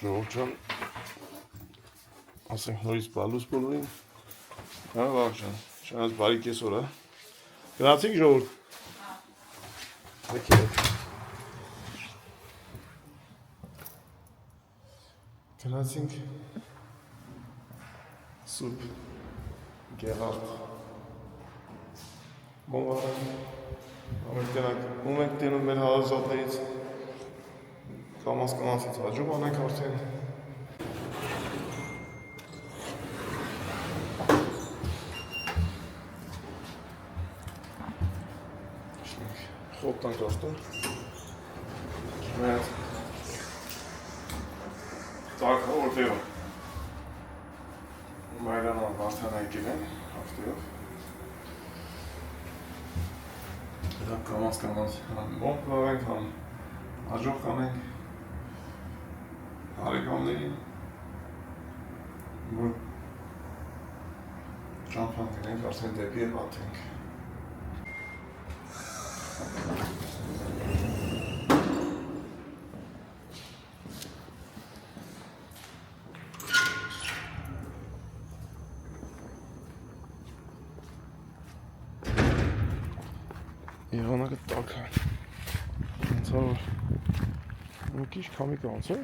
Ժողովրդան ասենք նորից բալուս բոլորին հա վաղջան շանած բարի կեսօր հա գնացինք ժողովուրդ գնացինք Սուրբ Գեղարդ ամեն ում ենք տենում մեր հարազատներից կամաց-կամացից հաջող անենք արդեն խոտ տանք աշտում մեր տակը որտեղը մայրանան վարդան եկել են հաշտերով դա կամաց-կամաց համ մոտ լավենք համ հաջող կանենք հարեկամներին որ ճամփան գնենք արդեն դեպի և ատենք Եղանակը տակ է հենց որ մի քիչ քամի կանցեր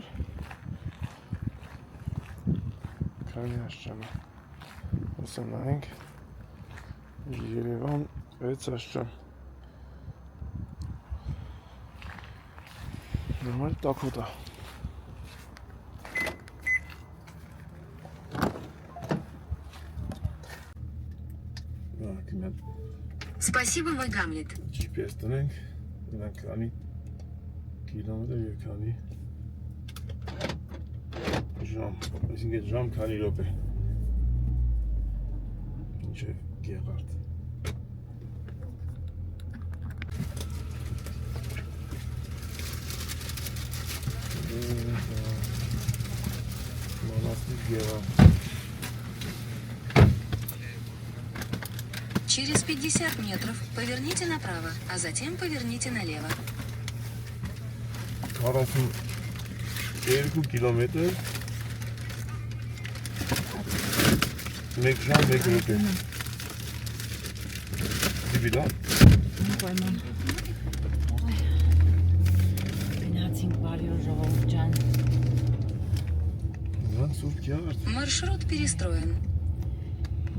քանի աշճանը ասեմ նայենք Երևան 6 աշճան նորմալ տաքոտ է Спасибо, мой Гамлет. GPS տնենք, նրանք քանի կիլոմետր և քանի ժամ, այսինքն ժամ քանի րոպե մինչև Գեղարդ Монастырь Գեղարդ Через 50 метров поверните направо, а затем поверните налево. 42 կիլոմետր 1 ժամ 1 րոպե Դիվիդա Գնացինք բարի օր ժողովուրդ ջան Սուրբ Գեղարդ Маршрут перестроен.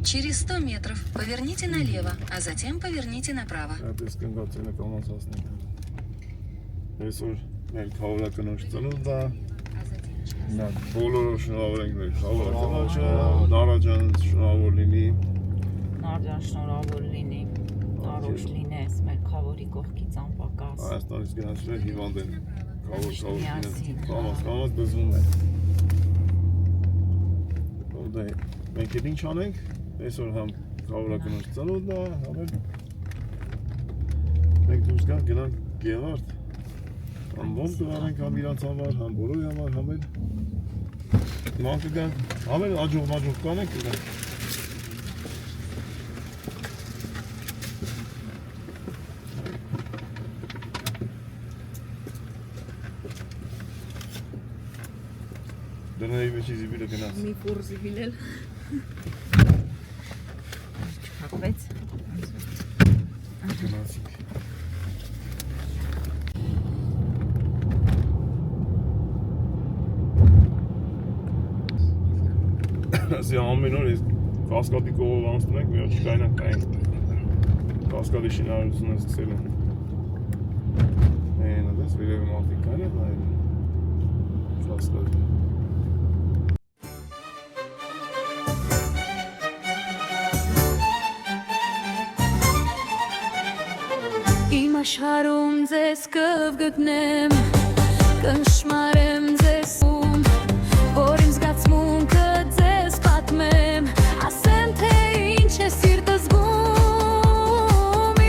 Через 100 метров поверните налево, а затем поверните направо. Այդպես կնգած ենը կամաց հասնենք Այսօր մեր քաղաքականոջ ծնունդն է Նա բոլորը շնորհավոր ենք մեր քաղաքականոջը Նարաջան շնորհավոր լինի Նարաջան շնորհավոր լինի Նարոջ լինես մեր քավորի կողքից անպակաս Հայաստանից գնացել են հիվանդ են քաղաքականոջը կամաց բզվում են Մենք էլ ինչ անենք Այսօր համ քաղաքականոջ ծնունդն է համ էլ մենք դուրս գանք գնանք Գեղարդ Համ ոնք կվարենք համ իրանց համար, համ բոլորի համար, համ էլ ման կգանք, համ էլ աջող կանենք կգանք Դրների մեջի զիբիլը գնաց Մի փուր զիբիլել Չպակվեց Գնացինք Ասի ամեն օր ես կասկադի կողով անցնում ենք, մի օր չկայնանք կայենք Կասկադի շինարարությունը սկսել են Են ադես վերևը մարդիկ կայնան, այլ կասկադի Իմ աշխարհում ձեզ կվգտնեմ, կնշմարեմ ձեզ ում, որ իմ զգացմունքը ձեզ պատմեմ, ասեմ թե ինչ է սիրտս զգում իմ,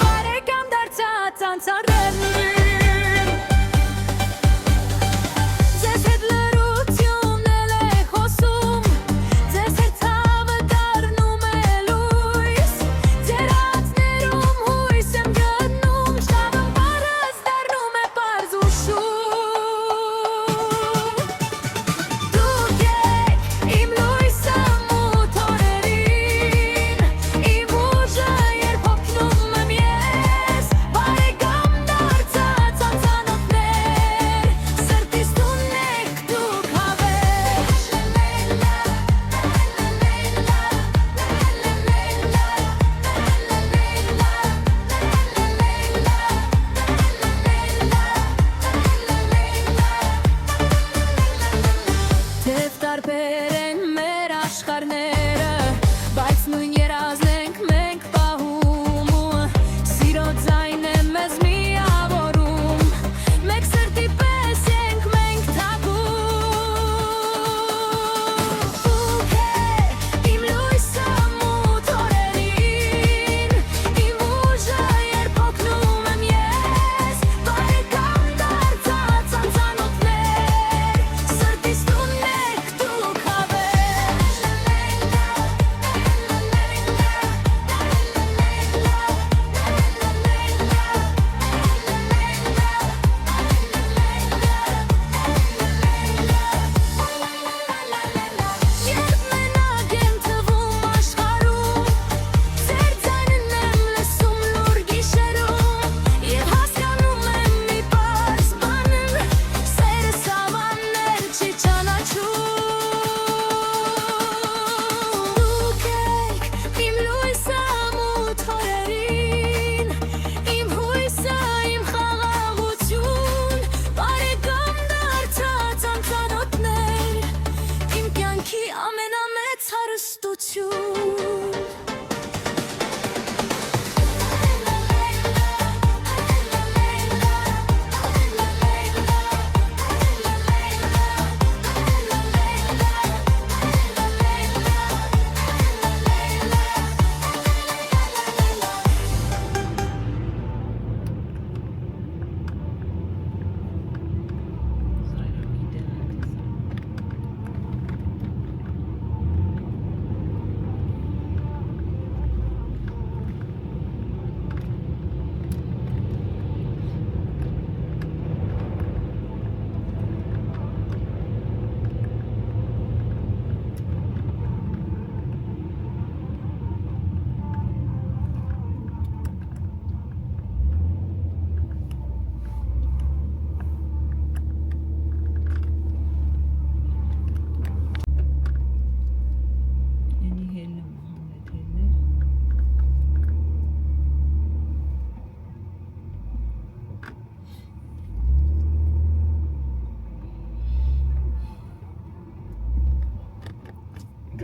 բարեկամ դարձած անցարդեմ Ձեզ հետ լրությունն է խոսում, ձեզ հետ ցավը դառնում է լույս, ձեր հացներում հույս եմ գտնում, շտավը պարզ դառնում է պարզ ու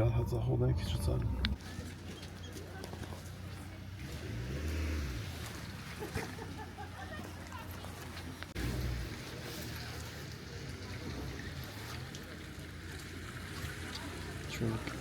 Գա հացախոդն քիչ ցան։ Чувак.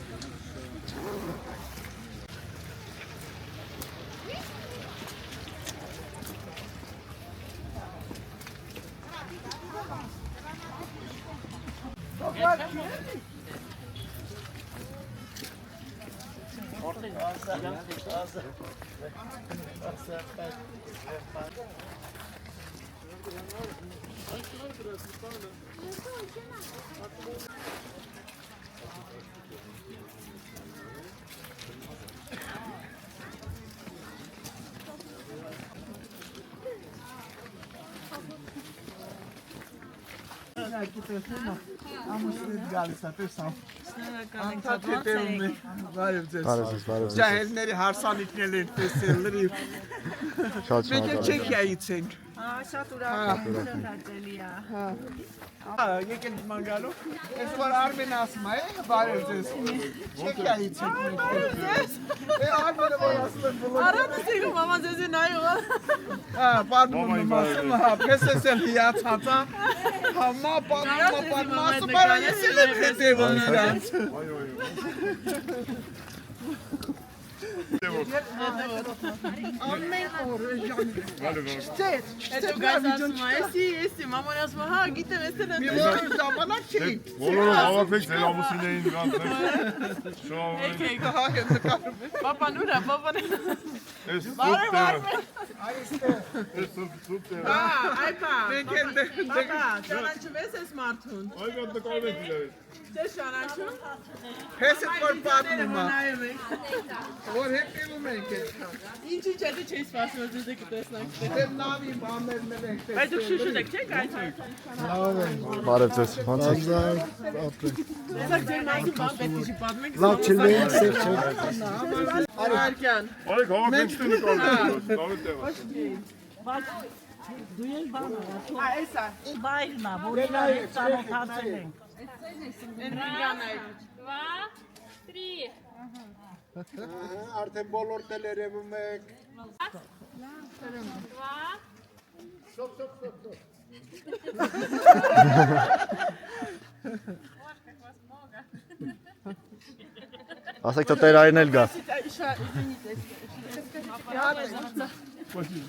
Ամուսնուց գալիս է, տեսամ։ Շնորհակալ ենք, Բարև ձեզ։ Բարև ձեզ։ Ջահելների հարսանիքներ են տեսել լրիվ։ Շատ Մենք շնորհակալ եմ։ Չեքիայից ենք։ շատ ուրախ հաճելի է։ Եկել ման գալու։ Ես որ Արմեն ասում է, բարև ձեզ։ Չեքիայից ենք մենք։ Բարև ձեզ։ Արմենը որ ասում է բոլոր։ Առանց եկու մամա ձեզ նայում։ Պարդում եմ ասում, պես ես էլ հիացած, համա պատմում ասում բարը ես էլ եմ հետևում իրանց։ Ամեն օր ճիշտ, Հետո գազացում էսի, մաման ասում հա, գիտեմ, էստեղ եմ։ մի որ ժամանակ չի։ Բոլորը հավաքվեք ձեր ամուսիններին գանձեր։ Շոու։ Եկեք, Հա, նկարում եմ։ պապան ուր է, պապան։ Էս սուպեր։ Էս սուպեր։ Այպա, Մենք էլ պապա, ճանաչվես ես մարդուն։ Այ գա նկարեք իրար։ Ձեզ ճանաչում։ պես է որ պատմում է, Նայում եք։ որ հետևում ենք այդքան։ Ինչի՞ չէ դու չես սպասում, որ ձեզ կտեսնանք։ Դեմ նավի բաներն ենք տեսել։ Բայց դուք շուշուտ եք, չէ՞, այդպես։ Բարև ձեզ։ Ոնց եք։ Տեսակ ձեր մասին բան պետք է պատմեք։ Լավ չլինի, սեր չէ։ Արարքյան։ Այ հավաքեք ստի նկարեք։ Լավ է։ Դու ես բանը, Այսա։ բայրնա, որ իրա հետ ծանոթացել ենք։ Էնրիգանայ։ 2, 3. Արդեն բոլոր տելերևում եք։ 2. Ասեք տերային էլ գա։ Կոյնի։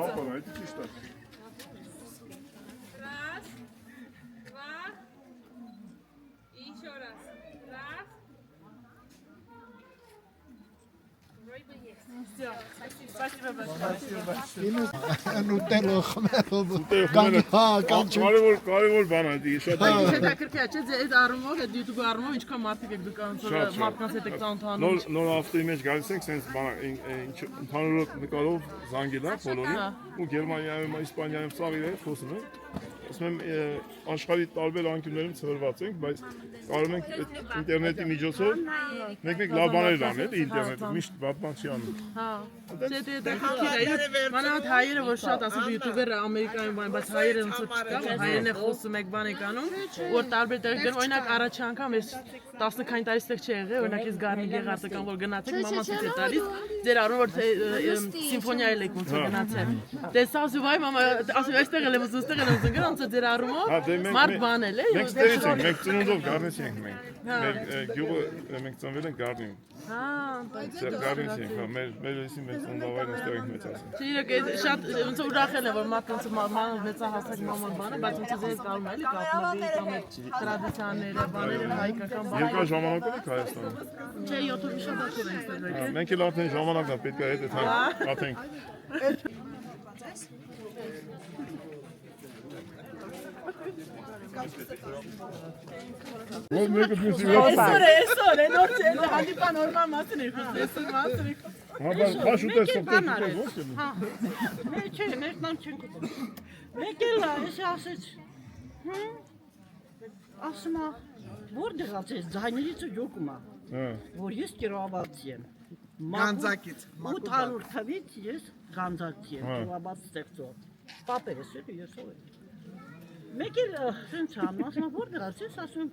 Ապա, այդ ճիշտ է։ 1, 2. И еще раз. 1. Вроде бы есть. Спасибо большое։ Նուտելո խմելով։ Կարևոր բան է, դի շատ է։ Հետաքրքիր չէ, այդ առումով, այդ YouTube առումով ինչքան մարդիկ եք դուք անցել մարդկանց հետ եք ծանոթանում։ Նոր ավտոյի մեջ գալիս ենք, sense բան ընդհանուր նկարով զանգել է բոլորին ու Գերմանիայում, Իսպանիայում սաղ իրար խոսում են։ Ասում եմ աշխարհի տարբեր անկյուններում ծրված ենք, բայց կարող ենք ինտերնետի միջոցով մեկ-մեկ լավ բաներ անել ինտերնետը, միշտ բան չի անում։ Հա։ Չէ, դա քիչ է։ Մանավանդ հայերը որ շատ ասում յութուբերը Ամերիկայում բան, բայց հայերը ոնց չկա, հայերեն է խոսում եք բան եք անում, որ տարբեր տեղ գնում, օրինակ առաջի անգամ ես 10-քանի տարի ստեղ չի եղել, օրինակ ես Գառնի Գեղարդը կամ որ գնացեք, մաման ցույց է տալիս, ձեր առում որ սիմֆոնիայել եք ոնց գնացել։ Տեսա զուվայ մամա, ասում այստեղ եմ ուզում, այստեղ եմ ուզում, ոնց ձեր առումով մարդ բանել է։ Մենք ստերից ենք, մենք ծնունդով Գառնից ենք մենք։ Մեր գյուղը մենք ծնվել ենք Գառնում։ Հա, Գառնից ենք, մեր լույսի մեծ ծննդավայրն ստեղ ենք մեծացել։ Չէ, շատ ոնց ուրախել եմ որ մարդկանց մեծահասակ մաման բանը, բայց ոնց ձեր կարող էլի կապնաբի կամ տրադիցիաները, բաները հայկական բաները։ Երկար ժամանակով եք Հայաստանում։ Չէ, 7 շատ ակտիվ ենք ստեղծել։ Մենք էլ արդեն ժամանակն է պետք է հետ հատենք։ Ո՞ր մեկը դուսի վրա։ Այսօր է նոր չէ, հանդիպան օրվա մասին է, այսօր մասին է։ Հա, բայց շուտ է սոկտել ո՞նց է։ Հա, մեկ չէ, մեկնամ չենք ուտում։ Մեկ էլ այս ասեց, ասում է, որտեղ ասեց, ձայներից ու յոկում է, Հա։ որ ես կիրոաբացի եմ։ Գանձակից, 800 թվից ես գանձակցի եմ, կիրոաբաց ստեղծող։ Պապերս էլ ես ով եմ։ Մեկ էլ սենց անում, ասում որ դրացես, ասում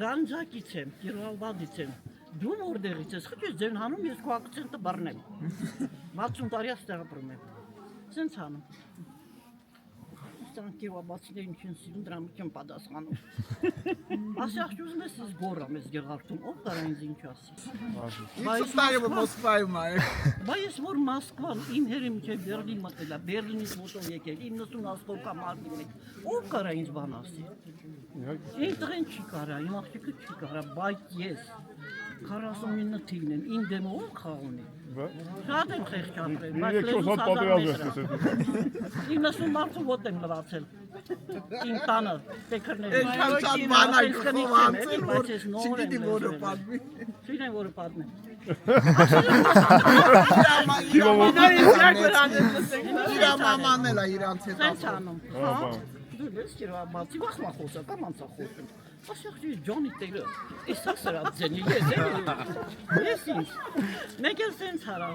գանձակից եմ, Կիրովադից եմ։ Դու որտեղից ես, խիչ ձեն հանում, ես քո ակցենտը բռնեմ։ 60 տարի աստեղ ապրում եմ։ Սենց անում։ Ստան Կիրովադցիներին չեն սիրում, դրա մեջ չեմ պատասխանում։ Ասի աղջ ուզում ես ես գոռամ ես Գեղարդում, ով կարա ինձ ինչ ասի։ Իսկ տարի Մոսկվայում է։ Բայց ես որ Մոսկվան իմ հերի միջև Բերլին մտել է, Բերլինից մոտով եկել, 90 ասկոկա մարմին մեկ, ով կարա ինձ բան ասի։ Իմ տղեն չի կարա, իմ աղջիկը չի կարա, բայց ես 49 թիվն եմ, իմ դեմը ով խաղունի։ Շատ եմ խեղճապրել, բայց լեզուս հազար մետր։ 90 մարդու ոտ եմ լվացել, իմ տանը, տեքրներում։ Շատ բանայք խով անցել, որ չգիտի որը պատմի։ Չինեմ որը պատմեմ։ Իրա մաման էլ է իրանց հետ Սենց անում, դու ես Կիրովադցի վախմա խոսա, կամ անցա խոսում։ Ասյախջի Ջոնի տերը, իսա սրատ ձենի ես ինձ, մեկ էլ սենց հարա,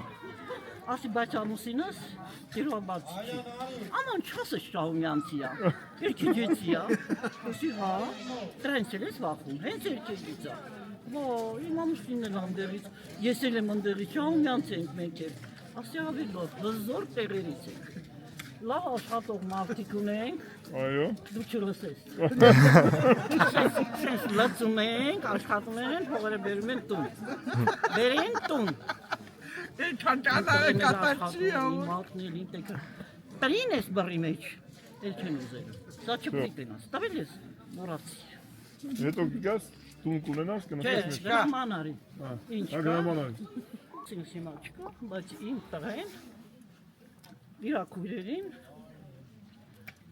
ասի բայց ամուսինս Կիրովադցի չի, աման չասը շահումյանցի է, երկիջեցի է, ասի հա, տրենց էլ ես վախում, հենց երկիջից է, իմ ամուսինն էլ անդեղից, ես էլ եմ անդեղից, շահումյանց ենք մենք էլ, ասի ավիլոտ, հզոր տեղերից ենք, լավ աշխատող մարդիկ ունենք, Այո։ դու չլսես։ Սենց լծում ենք, աշխատում են, փողերը բերում են տուն։ Բերեն տուն։ Չանչանարը կատաչի է։ Մատնել ինտեկը։ Տրին ես բռի մեջ, էլ չեն ուզել։ Սա չպիտի գնաս, տվել ես, մորացի։ Հետո գաս տուն կունենաս Չէ, կնոց։ գրամանարի։ Ինչ կա։ Ագրամանարի։ Ինձ հիմա չկա, բայց իմ տղեն իր քույրերին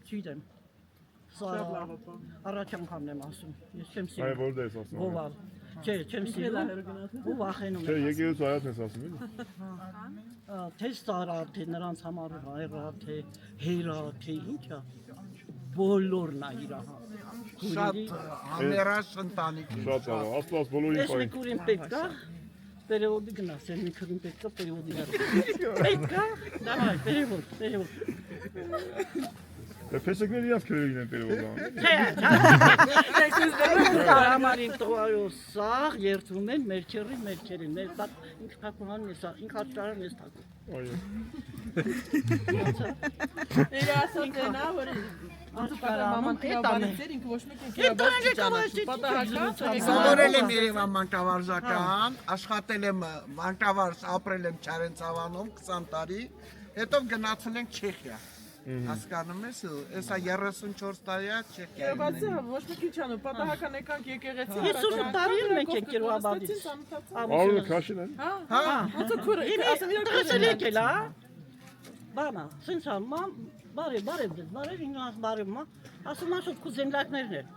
չգիտեմ։ Սա առաջ անգամն եմ ասում։ Ես չեմ Այ սիրում։ որտե ես ասում։ Գովալ։ Չէ, չեմ սիրում։ Ու վախենում Չէ, եմ։ եկեղեցու հայացն ես ասում էլի։ Թե ստարա, թե նրանց համար հայրա, թե հերա, թե ինչա։ Բոլորն է իրա։ Շատ համերաշ ընտանիք։ Շատ լավ, Աստված բոլորին Ես պահի։ մի քուրին պետք է։ Переводы գնաս, մի քուրին պետք է переводы գնաս։ Պետք է։ Давай, перевод։ Փեսակները իրաց քրերին են перевод։ Չէ, հարամարին տղայո սաղ երթում են մերքերին, մեր տակ ինք թակուհանն է սա, ինք հաճարան ես թակու։ Այո։ Իրա ասած է նա, որ Maman Կիրովադից էր, ինքը ոչ մեկ Կիրովադից չճանաչի, պատահական Սովորել եմ Երևան մանկավարժական, աշխատել եմ մանկավարժ, ապրել եմ Չարենցավանում 20 տարի, հետո գնացել ենք Չեխիա։ Հասկանում ես, հեսա 34 տարի է Չեխիայում։ Կիրովադցը ոչ մեկ չճանու, պատահական եկանք եկեղեցի։ 50 տարի էլ մենք ենք Կիրովադից։ Արունը քաշին են։ Հա, ոնց է քուրը, ասեմ իրար Դրսել եկել, հա։ Բանա, սենց ամ, բարև, ինքնաս բարև, ասում ասոտ քու զեմլակներն են։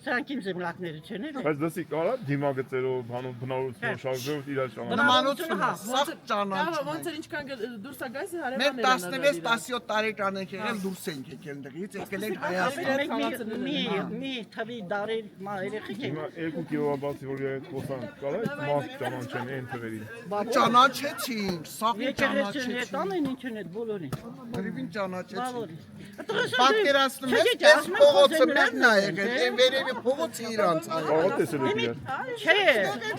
Սրանք իմ զեմլակները չեն էլ։ Բայց դասի կարա դիմագծերով, բնավորությունով, շարժերով իրար ճանաչել։ Նմանությունը, սաղ ճանաչ։ ոնց էր ինչքան դուրս է գայս Մենք հարևաններ 16-17 տարեկան ենք եղել դուրս ենք եկել դղից, եկել ենք Հայաստան։ Մի թվի դարի երեխեք Հիմա 2 կիլովատի որ իրար խոսան, կարա մարդ ճանաչեն այն թվերին։ Ճանաչեցինք, սաղ եկեղեցին հետ ճանաչեցինք։ անեն ինչ են այդ բոլորին։ Գրիվին ճանաչեցինք։ Բավարի։ Պատկերացնում ես, այս փողոցը մերն է եղել, այն վերևի փողոցը իրանց է։ Կարա տեսել եք իրար։ Չէ։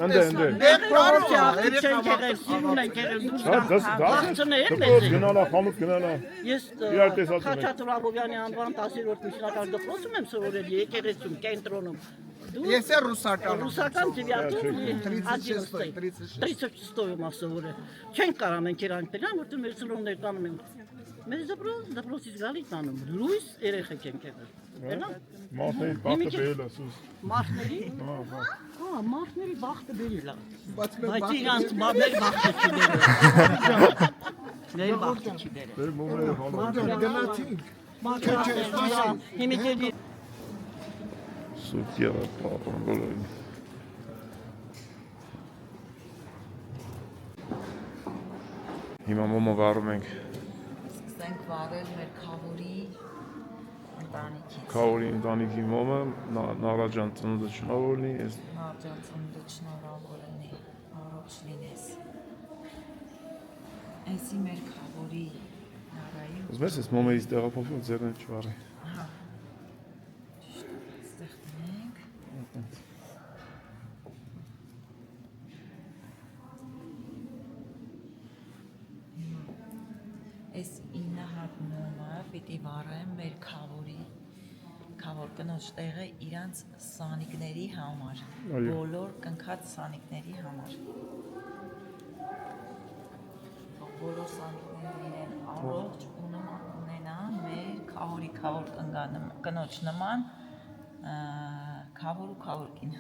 Ընդ։ Դեր Փողոցի բարո, աղջիկ չեն եղել, սիրուն են եղել դուրս Դա բախցներ դպրոց մեզ։ գնալա, խանութ գնալա։ Ես Իրար տեսած ունենք։ Խաչատուր Աբովյանի անվան 10-րդ միջնակարգ դպրոցում եմ սովորել եկեղեցում, կենտրոնում։ Դու Ես է ռուսական։ ռուսական դիվիատում 36 36-ում ասովորել։ Չեն կարող մենք իրանք տենան, որտեղ մեր ծնողներ տանում են։ Մեր դպրոցից գալիս տանում, լույս երեխեք ենք եղել։ Էնա։ Մարդների բախտը բերել է սուս։ Մարդների։ Հա։ Հա, մարդների բախտը բերել է։ Բայց Բայց իրանց մեր բախտը չի բերել։ Մեր բախտը չի բերել։ Դեր մոմները հալու։ գնացինք։ Մակրատեն, հիմիկելի Սուտ եղա պապան բոլորին։ Հիմա մոմը վարում ենք Սկսենք վարել մեր քավորի ընտանիքից։ Քավորի ընտանիքի մոմը, Նարաջան ծնունդը շնորհավորնի, ես Նարաջան ծնունդը շնորհավոր լինի, առողջ լինես։ Այսի մեր քավորի Նարայի ուզում ես մոմերից տեղափոխվի ու ձեռներ չվարի։ Այս 9 հագնումը պիտի վառեմ մեր քավոր կնոջ տեղը իրանց սանիկների համար, բոլոր կնքած սանիկների համար։ Բոլոր սանիկներն իրեն առողջ ունենան մեր քավոր կնոջ նման քավոր ու քավորքին։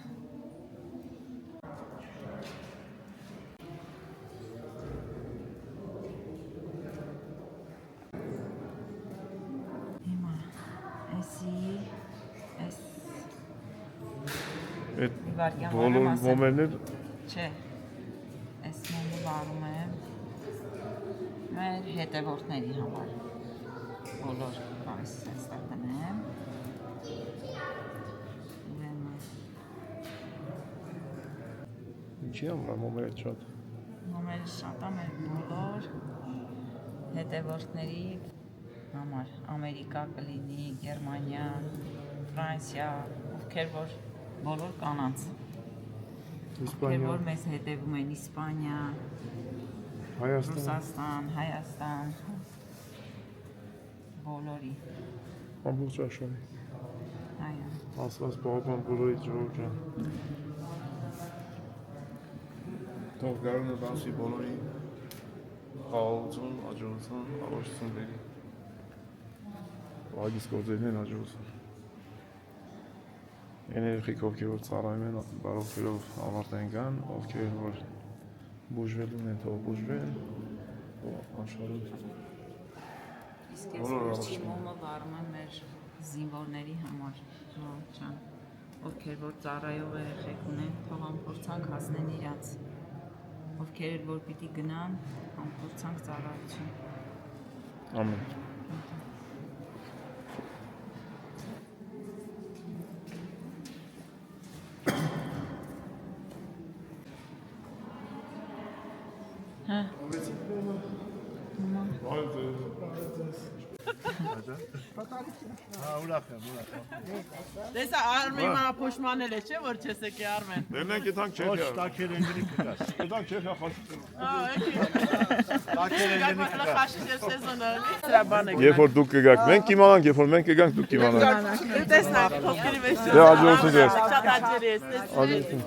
Հիմա այս բոլոր մոմերներ չէ, այս մոմը վարում եմ մեր հետևորդների համար, բոլոր այս այստեղ դնեմ, ինչի համար մոմերը շատ։ մոմերը շատ է մեր բոլոր հետևորդների համար, Ամերիկա կլինի, Գերմանիա, Ֆրանսիա, ովքեր որ բոլոր կանանց, ովքեր որ մեզ հետևում են Իսպանիա, Ռուսաստան, Հայաստան, բոլորի։ Ամբողջ աշխարհի։ Այո։ Աստված պահապան բոլորի ժողովրդին։ Թող գարունը բացի բոլորի խաղաղություն, աջակցություն, առողջություն բերի։ Ագիս գործերին աջակցություն։ Էներգիկ ովքեր որ ծառայում են, բարոյելով ավարտեն կան, ովքեր որ բուժվելու են, թող բուժվեն, աշխարհում։ Իսկ ես վերջի մոմը վառում եմ մեր զինվորների համար, ջան, ովքեր որ ծառայող երեխեք ունեն, թող ամփորձանք հասնեն իրանց, ովքեր որ պիտի գնան, ամփորձանք ծառայություն։ Ամեն։ Դեսա Արմեն մապոշմանել է, չէ՞ որ չես եկի Արմեն։ Դերնենք եթանք Չեխիա։ Տակեր ընկրի կգաս։ Եթանք Չեխիա խաչություն։ Տակեր ընկրի խաչի սեզոնը։ Սրա բանը։ Երբ որ դուք կգաք, մենք կիմանանք, երբ որ մենք կգանք, դուք կիմանաք։ Տեսնակ, փոքրի մեջ։ Դե աջակցություն ես։ Շատ աջերի ես, Աջակցություն։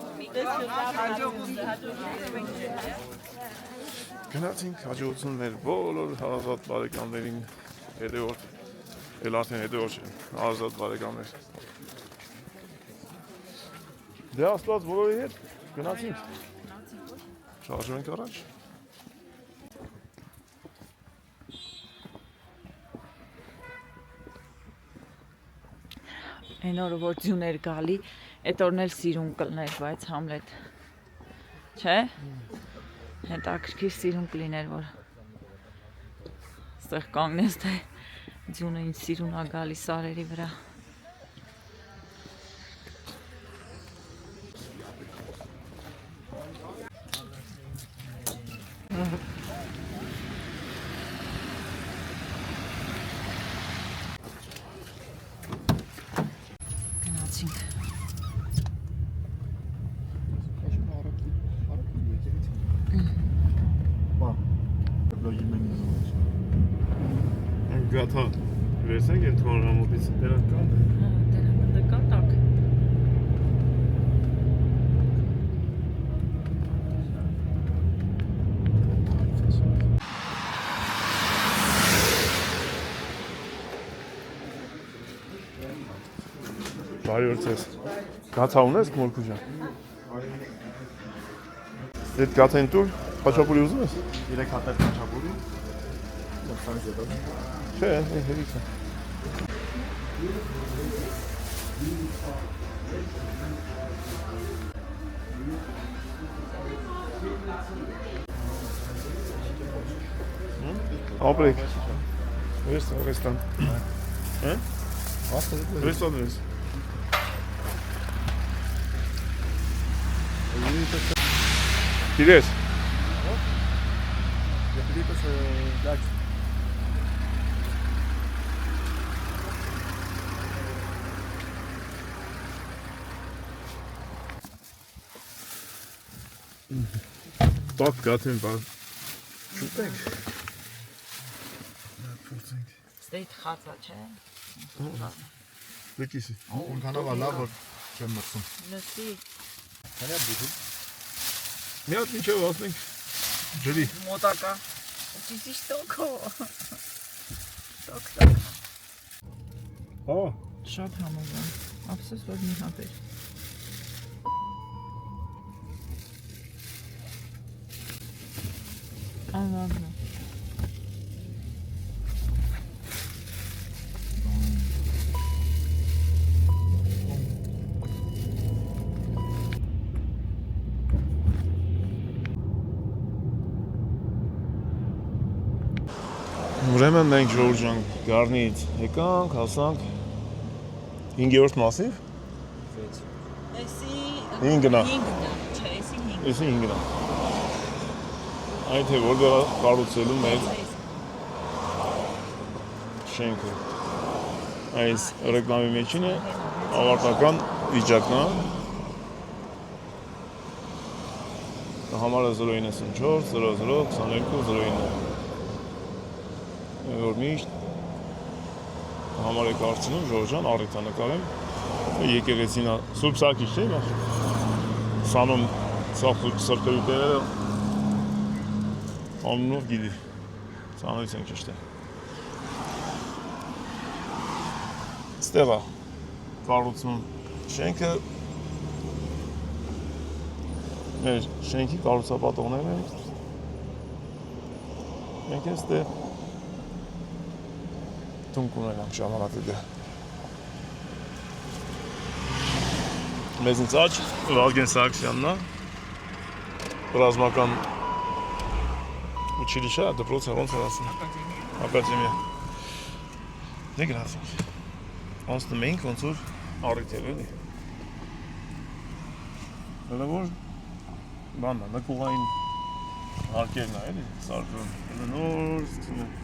Գնացինք աջակցություն մեր բոլոր հարազատ բարեկամներին, հետևորդ, էլ արդեն հետևորդ չեն, հարազատ բարեկամներ։ Դե Աստված բոլորի հետ գնացինք։ Շարժում ենք առաջ։ Այն օրը որ ձյուներ գալի, այդ օրն էլ սիրուն կլներ, բայց Համլետ, չէ՞։ Հետաքրքիր սիրուն կլիներ, որ ստեղ կանգնես, թե ձյունը ինձ սիրուն ա գալի սարերի վրա։ Գնացինք։ Գաթա, վերցենք են թողնամոպից, դրանք կան։ Դրանք նկատակ։ Բարի օր ձեզ։ Գաթա ունես Մորքուժան։ Այդ գաթային տուր խաչապուրի ուզում ես։ 3 հատեր խաչապուրի։ Չէ, հերիք է։ Ապրեք։ Ռեստան։ Հա? Ռեստան ես։ Գիտես։ Տակ գաթեն բար։ Շուտենք։ Դե խածա չէ։ Լեկիսի։ Ինքանով լավ որ չեմ մրցում։ Լսի, Հələ դու Մի հատ միջև ասենք ջրի։ մոտակա։ Ճիշտ տոկո։ Հա, Շատ համով է։ Ափսոս որ մի հատ էր։ Անլավն է։ ուրեմն մենք Ժորժ ջան Գառնից եկանք, հասանք 5-րդ մասիվ։ Էսի Ինգնա։ չէ, էսի 5։ Էսի 5-ն է։ Այդ է որտեղ կառուցելու մեր շենքը։ Այս ռեկլամի մեջին է ավարտական վիճակն է։ Համարը 094 00 22 09 որ միշտ համար եք արցնում Ժորժան առիթ նկարեմ եկեղեցին Սուրբ Սարգիս չէ՞ նա սանում սախ սրտերի տեղերը անունով գիտի սանույց ենք ճիշտ է ստեղ է կառուցում շենքը մեր շենքի կառուցապատողներն են մենք այստեղ Թունք ունենանք ժամանակը մեզնից աջ Վալգեն Սարգսյանն է ռազմական училище, դպրոցը ոնց է ասում ակադեմիա դե գնացինք անցնում էինք ոնց որ առիթ էր էլի հələ որ բանն է նկուղային հարկերն է էլի սարկում հələ նոր սկսում են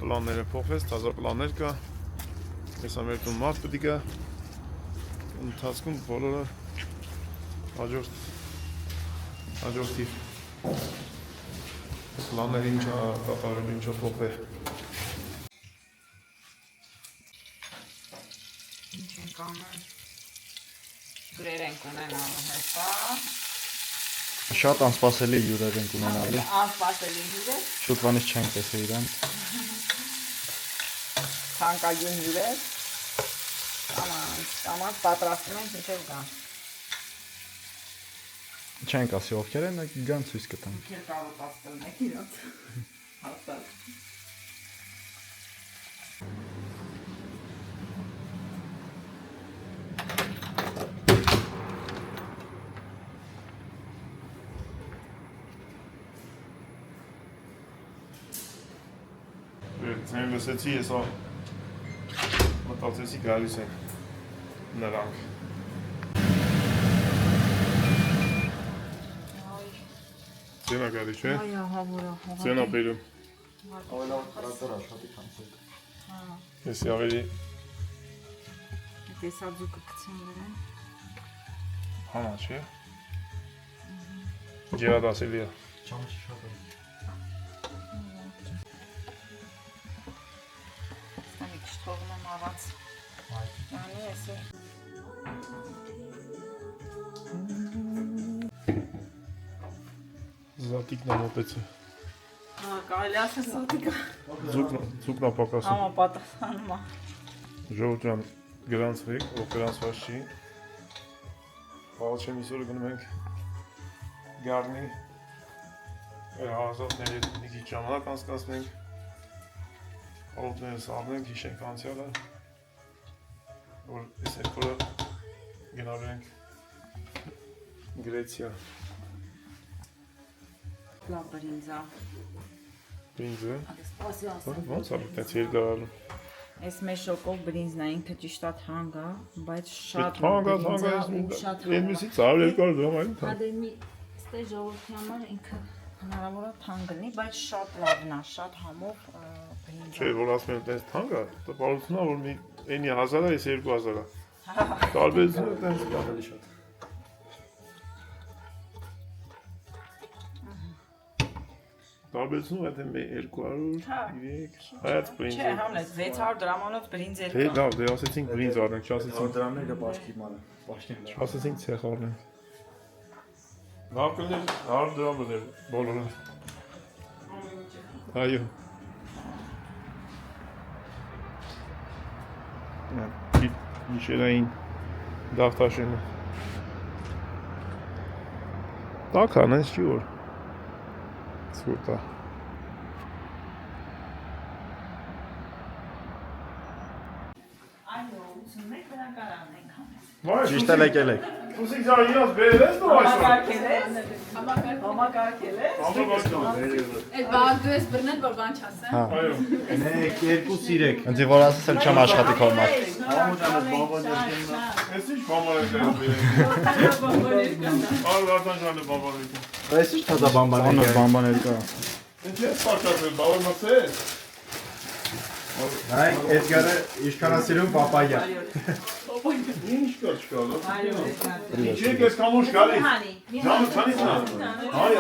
Պլանները փոխվեց, տազա պլաններ կա, ես ամերտում մարդ պտի կա, ընթացքում բոլորը հաջորդիր, պլանները ինչա կատարել, ինչա փոխվե։ Ինչ ենք անում, գրեր ենք ունենալու հեսա, Շատ անսպասելի հյուրեր ենք ունենալի։ անսպասելի հյուրեր, Շուտվանից չենք տեսել իրան։ թանկագին հյուրեր, կամանց պատրաստում ենք ինչև գան։ Չենք ասի ովքեր են, գան ցույց կտան։ Ովքեր կարող ասել եք իրաց, հաստատ։ Ձեն լսեցի, ես մտածեցի գալիս են նրանք։ Ձենա գալի, չէ։ Ձենա բերում։ Ես ավելի Տեսաձուկը կցեն նրան։ հանա, չէ։ Ջերադասելի է։ Ստանիք շթողում եմ առած։ Անի էսի։ Զատիկն է մոտեցը։ Կարելի ասել սոտիկա։ Ձուկնա պակասում։ Համապատասխանում է։ Ժողովրդան գրանցվեք, ով գրանցված չի։ Բաղաչեմ իսորը գնում ենք գարնի հարազատների մի քիչ ժամանակ անցկացնենք, հաղորդներս առնենք, հիշենք անցյալը, որ այս երկորը գնալու ենք Գրեցիա։ Լավ բրինձա։ Բրինձը։ Ասի։ Ոնց է այդպես երկարանում։ Այս մեր շոկով բրինձն է ինքը ճիշտ է թանկ է, բայց շատ Թանկ է, Էնմիսի ծավալ երկար դրամ այն։ Հադեմի ստե ժողովրդի համար ինքը հնարավոր է թանկ լինի, բայց շատ լավն է, շատ համով բրինձ։ Չէ, որ ասում եմ այդպես թանկ է, տպավորությունն է, որ մի այնի 1000 է, այս 2000 է։ Տարբերությունը այդպես ավելի շատ։ Տարբերությունը այդ 200, 3, հայաց բրինձ։ Չէ, Համլետ 600 դրամանոց բրինձ Դե լավ, դե ասեցինք բրինձ առնենք, չասեցինք դրամները բաշխի մանը։ Բաշխի։ Չասեցինք ցեխ առնենք։ Լավ կներ 100 դրամ էր բոլորը։ Այո։ Գիշերային դավթաշենը։ Տաքան ես չի որ։ Սուրտա։ Այո, 81 բնակարանն ենք համես։ Ճիշտ էլ եկել եք։ Ուսիկ զա իրաց բերել ես դու այսօր։ Համակարգել ես։ Այդ բաղ դու ես բռնել, որ բան չասեմ։ Այո։ Մեկ, երկու սիրեք։ Ընդ որ ասել չեմ աշխատի քո մոտ։ Ես ինչ բամբարեք եմ բերել։ Արվարդան ժանը բամբարեք։ Այս ի՞նչ թազա բամբաներ կա։ Ինչ ես պարտացել, բավար մացել։ Հայ, Էդգարը ինչքան ասիրում պապայա։ Ինչ կա չկա, լավ։ Ինչ ես կամուշ գալի։ Ժամը չանից նա։ Հարի։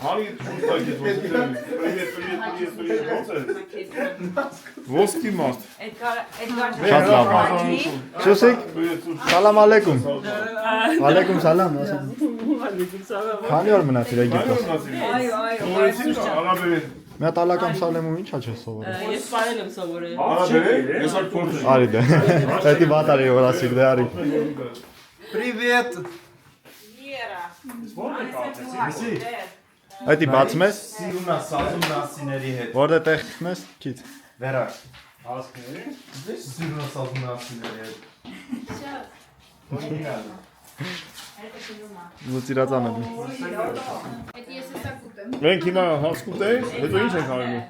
Հարի, Ոսկի մաստ։ Շատ լավ։ Սուսիկ, սալամ ալեյքում։ Ալեյքում սալամ, ասեմ։ Քանի օր մնացիր Եգիպտոս։ Արաբերեն։ Մի հատ ալակամ սալեմ ու ինչա չես սովորել։ Ես սպարել եմ սովորել։ Արաբերեն, ես այդ փորձ եմ։ Արի դե։ Էդի վատարի որ ասիր դե արի։ Привет։ Էդի բացում ես։ Սիրունա սազում նասիների հետ։ Որտե տեղ ես, քիչ։ Վերա։ Դες սիրունա սազում նասիների հետ։ Օրինալ։ Լուծիրածան եմ։ Այդ ես էսա կուտեմ։ Մենք հիմա հաց կուտենք, հետո ինչ ենք անելու։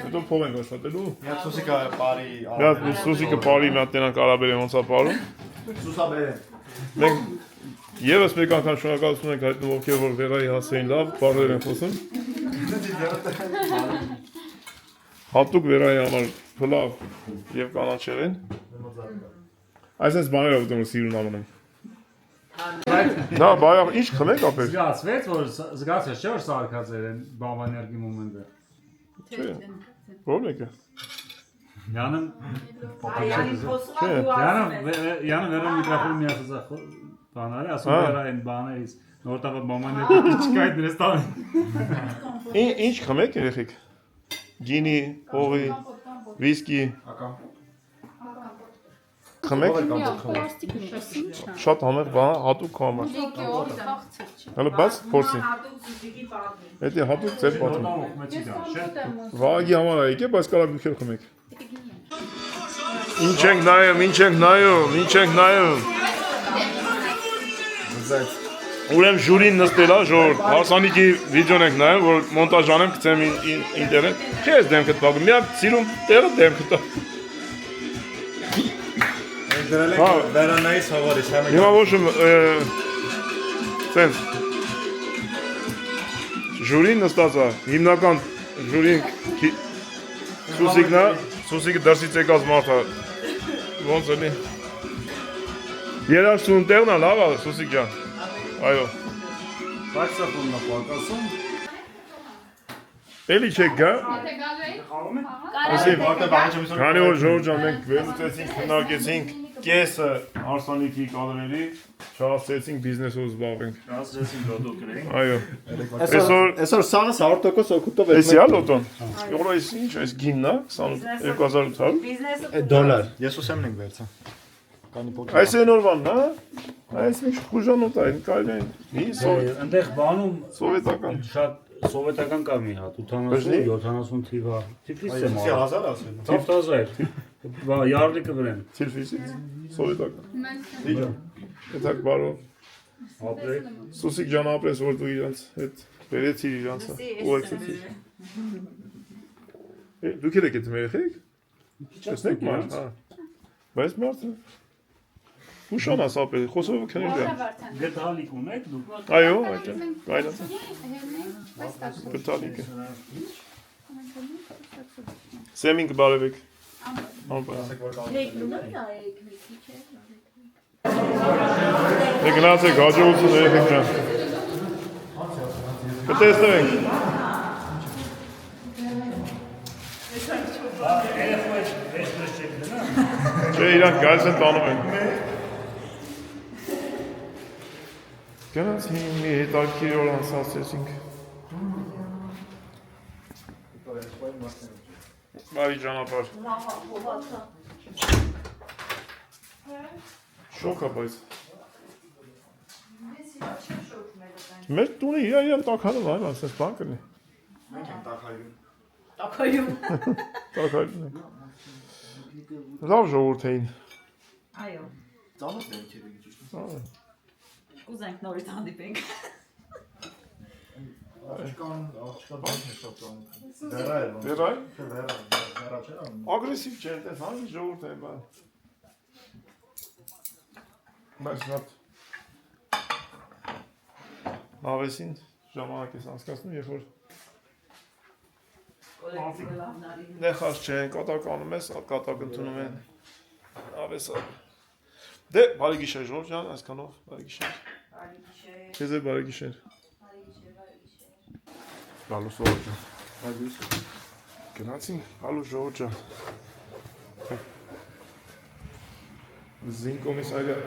Հետո փող ենք աշխատելու։ Մի հատ սուսիկա բարի։ Մի հատ սուսիկը բարի մի հատ տենանք արաբերեն ոնց է բարում։ Սուսաբերեն։ Մենք եւս մեկ անգամ շնորհակալություն ենք հայտնում ովքեր որ վերայի հասեին լավ, բարեր են խոսում։ Հատուկ վերայի համար փլավ եւ կանաչեր են։ Այսպես բաներով դու սիրուն ամեն։ Դա բայ ինչ խմենք ապեր։ Զգացվեց, որ զգացվեց, չէ՞ որ սարքած են բանվաներգի մոմենտը։ Չէ։ Ո՞ր մեկը։ Յանն Այանի խոսում է դու Յանը վերա միկրոֆոն մի ասած բաները, ասում էր այն բաներից, նորտավը բանվաներգի չկա այդ դրես տան։ Ինչ խմենք երեխեք։ Գինի, օղի, վիսկի։ Խմեք։ Շատ համեղ բան, հատուկ համար։ Հələ բաց փորձի։ Էդի հատուկ ձեր պատում։ Վագի համար է եկե, բայց կարա դուք խմեք։ Ինչ ենք նայում։ Ուրեմն ժյուրին նստել է, ժողովուրդ, հարսանիքի վիդեոն ենք նայում, որ մոնտաժ անեմ, գցեմ ինտերնետ։ Չէ՞ ես դեմքդ բաղում, մի հատ սիրուն տեղը դեմքդ։ Դրել եք վերանայից հողորից, համը։ Հիմա ոչմ սենց ժյուրին նստած է, հիմնական ժյուրին Սուսիկը դրսից եկած մարդ է, ոնց էլի։ Երաշտուն տեղն է, լավ է, Սուսիկ ջան, այո։ Սաքսոֆոնն է պակասում։ Էլի չեք գա։ Թե գալու եք։ Քանի որ ժողովուրդ ջան մենք վերլուծեցինք, քննարկեցինք կեսը հարսանիքի կադրերի շահացեցինք բիզնեսով զբաղվենք։ Ասեցին լոտո գրեին։ Այո։ Այսօր սաղը 100% օգուտով Էսի է լոտոն։ Յորո էս ինչ, այս գինն է, 2800 դոլար։ Ես ուսեմն ենք վերցա։ Կանի փոքր։ Այս է նորվանն, հա։ Այս ինչ խուժանոտ է, կարելի է։ Մի Այնտեղ բանում սովետական։ շատ սովետական կար մի հատ 80-70 թիվա։ Թիֆլիսը մա։ 1000 ասել։ Թիֆտազայր։ Յարդիկը վրեն։ Թիֆլիսից սովետական։ Դիջա։ Դա բարով։ Ապրեք։ Սուսիկ ջան ապրես որ դու իրանց հետ վերեցի իրանց ու եկցեցի։ Դուք եք այդ մերեխեք։ Տեսնեք մարդ, հա։ Բայց մարդը ուշանաս ապրել, խոսով քնին ջան։ Գետալիկ ունեք դուք։ Այո, այդ է։ Կայնացա։ Գետալիկը։ Սեմինգ բարևեք։ Գնացեք հաջողություն երեխեք ջան։ Կտեսնենք։ Չէ, իրանք գալիս են տանում են։ Գնացին մի հետաքրքիր օր անցացրեցինք։ Բարի ճանապարհ։ Շոկ է բայց։ Մեր տունը իրան տաքանում այլ ասես բան կլինի։ Մենք ենք տակայում։ Տաքայում ենք։ Լավ ժողովուրդ էին։ Այո, Ծանոթ ենք իրենք ճիշտ։ կուզենք նորից հանդիպենք։ Աղջկան բանն է շատ ծանոթ։ Վերա է։ Վերա է։ Չէ, վերա չէ։ Ագրեսիվ չէ, այդպես հանդի ժողովուրդ են բան։ Բայց շատ Նավեսին ժամանակ ես անցկացնում, երբ որ նեխած չեն, կատակ անում ես, կատակ ընդունում են, ավեսա։ Դե, բարի գիշեր Ժորժ ջան, այսքանով, բարի գիշեր։ Քեզ է բարի գիշեր։ Լալու Ժորժ ջան։ Գնացին, հալու Ժորժ ջան։ Զին կոմիսարիատ։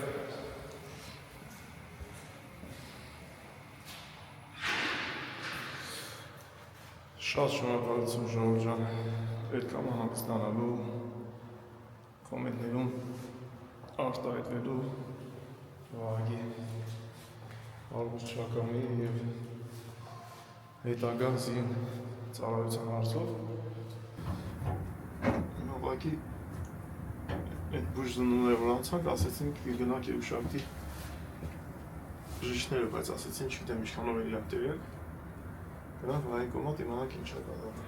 Շատ շնորհակալություն Ժողովուրդ ջան, պետքամ հանգստանալու, կոմենտներում արտահայտվելու Վահագի արվեստչականի և հետագա զին ծառայության հարցով։ Ուղղակի այդ բուժզնունները որ անցանք, ասեցինք գնանք Երուսաղեմի բժիշկները, բայց ասեցին չգիտեմ ինչքանով են իրանք տեղյակ։ Գնանք վայի կողմատ իմանանք ինչ է կատարվում։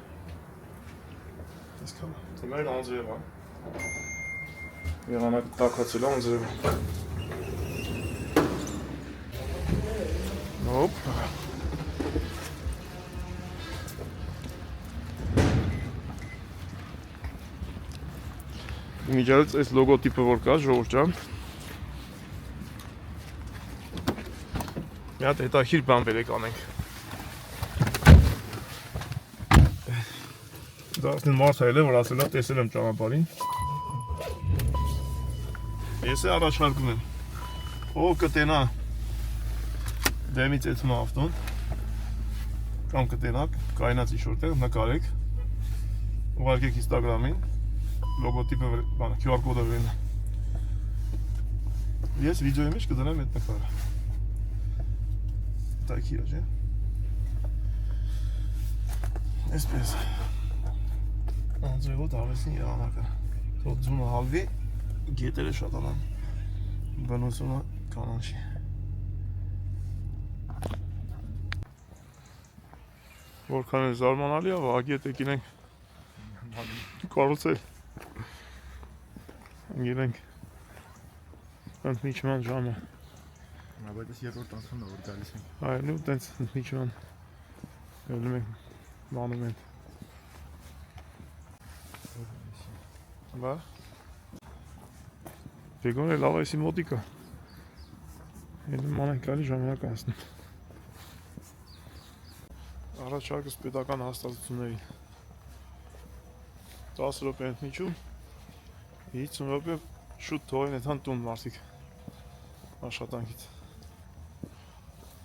Այսքան է։ Մեր անձրև է։ Եղանակը տաքացել է անձրևը։ Հոպ։ Միջարից այս լոգոտիպը որ կա, Ժողովուրդ ջան։ Մի հատ հետաքրքիր բան վերեք անենք։ Դա արդեն մարդ հայել է, որ ասել է, տեսել եմ ճանապարհին։ Ես է առաջարկում եմ, ով կտենա դեմից էթում ավտոն, կամ կտենակ, կայնած ինչ-որտեղ, նկարեք, ուղարկեք Instagram-ին, լոգոտիպը QR կոդը վերնա։ Ես վիդեոյի մեջ կդնեմ այդ նկարը։ Տակի է, չէ։ Այսպես։ Անձրևոտ հավեսին եղանակը, թող ձունը հալվի, գետերը շատանան, բնությունը կանանչի։ Որքան է զարմանալի է, Վահագի հետ եկին ենք կառուցել, գիրենք ընդմիջման ժամը։ Բայց ես երրորդ անգամն է որ գալիս եմ։ Այլ ու տենց ընդմիջման ելնում ենք մանումենտ։ Բա Դեգոն է լավ այսի մոտիկա։ Ելնում մանենք կարի ժամանակ անցնում։ Առաջարկս պետական հաստատություններին 10 րոպե ընդմիջում 50 րոպե Շուտ թողին էթան տուն մարդիկ աշխատանքից։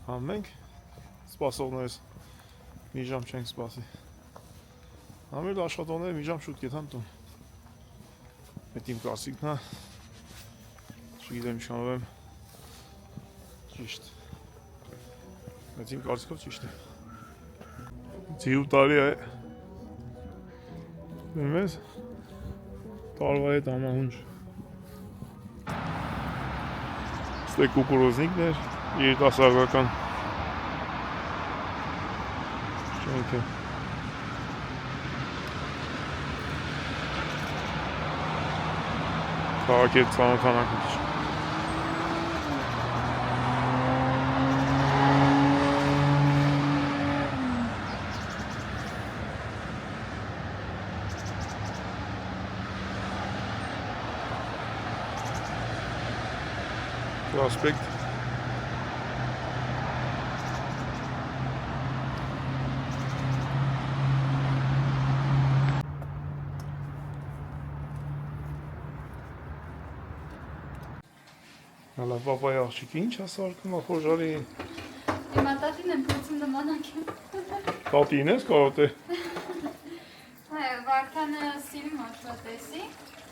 Հա մենք սպասողներս մի ժամ չենք սպասի։ Համել աշխատողները մի ժամ շուտ կեթան տուն։ Այդ իմ կարծիքն է։ Չգիտեմ ինչքանով եմ ճիշտ։ Այդ իմ կարծիքով ճիշտ է։ Ձիու տարի է։ Մես տարվա հետ ամահունջ։ Ստե կուկուրոզնիկներ, երիտասարդական շենքը։ Քաղաքի հետ ծանոթանանք մի քիչ։ Prospect. Հələ պապայ աղջիկը ինչ ասարկում ախորժարի։ Հիմա տատին եմ փորձում նմանակել։ Տատին ես կարոտ է։ Հայ, Վարդանը սիրում աշտատեսի։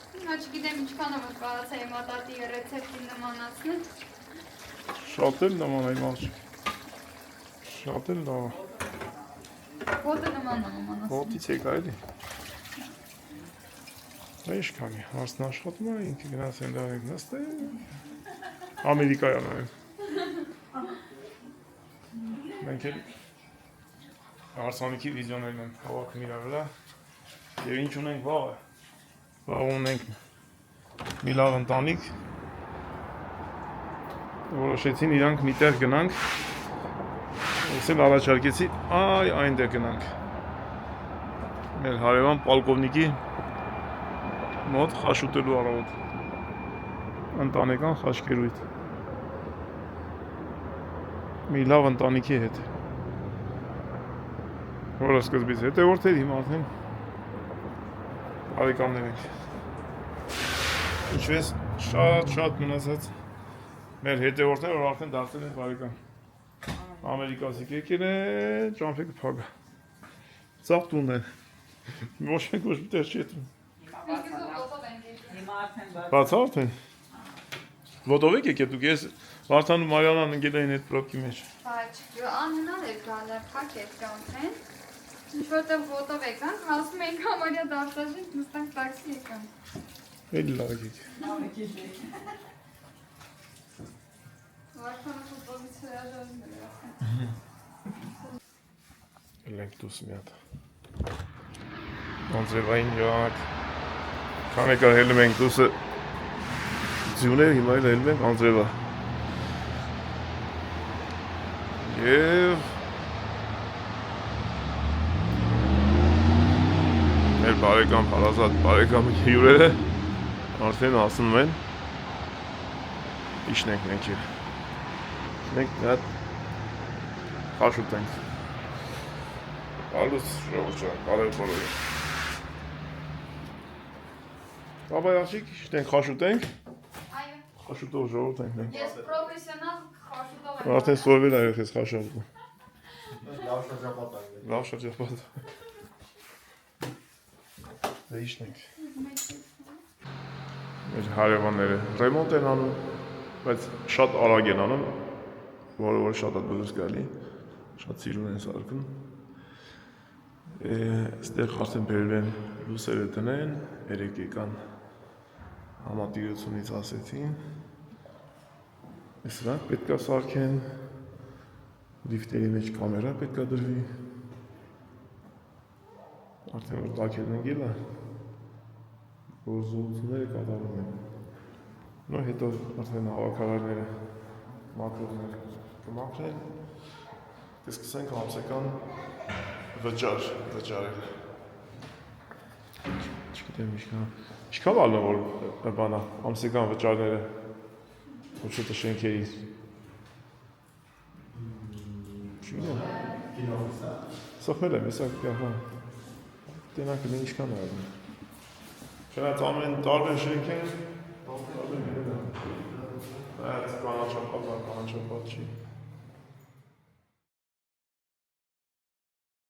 Հիմա չգիտեմ ինչքանով է կարացա հիմա տատի ռեցեպտին նմանացնել։ Շատ էլ նման այ աղջիկ։ Շատ էլ լավ։ Ոտը նման է նմանացնել։ Ոտից եկա էլի։ Դա ինչ կանի, հարցն աշխատում է, ինքը գնաց են դարեք նստե։ Ամերիկայան այլ։ Մենք էլ հարսանիքի վիդեոներն ենք հավաքում իրա վրա և ինչ ունենք վաղը։ Վաղ ունենք մի լավ ընտանիք, որոշեցին իրանք մի տեղ գնանք, ես էլ առաջարկեցի այնտեղ գնանք։ Մեր հարևան պալկովնիկի մոտ խաշուտելու առավոտ, ընտանեկան խաշկերույթ, մի լավ ընտանիքի հետ, որը սկզբից հետևորդ էր, հիմա արդեն հարեկամներ ենք։ Ինչպես շատ մնացած մեր հետևորդներ, որ արդեն դարձել են հարեկամ։ Ամերիկացիք եկել են, ճամփեքը փագա։ Ծաղ տունն են։ Ոչ մեկ ոչ մի տեղ չի ետրում։ Բաց արդեն։ Ոտով եք եկել դուք, ես Վարդան ու Մարիանան ընկել էին այդ պրոբկի մեջ։ Բայց անհնար էր գալը, փակ էր կանքեն։ Ինչ որտեղ ոտով եկանք, հասում ենք համարյա դարձաշենք, նստանք տաքսի եկանք։ Էլի լավ եք։ Վարդանը ֆուտբոլից հրաժարվում էր։ Լենք դուս մի հատ։ Անձրևային ժամանակ։ Քան եկար հելում ենք դուսը ձյուներ, հիմա էլ հելում ենք անձրևա։ Եվ մեր բարեկամ հարազատ բարեկամի հյուրերը արդեն հասնում են իշնենք մենք և մենք մի հատ խաշ ուտենք Ալուս ժողջան, բարև բոլորի Բաբայ աղջիկ, իշնենք խաշ ուտենք խաշ ուտող ժողորդ ենք մենք Ես պրոֆեսիոնալ խաշուտով եմ Արդեն սորվել այրեղ ես խաշարվում Լավ շրջապատ է։ Լավ շրջապատ Դե իշնենք Մեր հարևանները ռեմոնտ են անում, բայց շատ արագ են անում, որը որ շատ ատբլուս գալի, շատ սիրուն են սարկում Ստեղ արդեն բերվել են լուսերը տնեն, երեք եկան համատիրությունից ասեցին Սրանք պետք է սարքեն, լիֆտերի մեջ կամերա պետք է դրվի Արդեն որ տաքելն ընգել է, որ զորությունները կատարում են Նո հետո արդեն հավաքարարները, մակրոները կմաքրեն Կսկսենք ամսական վճարել Չգիտեմ ինչքան ալնա որ բանա ամսական վճարները ոչ հետը շենքերի Չգիտեմ Սոխմել եմ, եսա կյախան Տենա կլին ինչքան է ալնա Չնայած ամեն տարբեր շենք են Այդ կանաչապատ չի։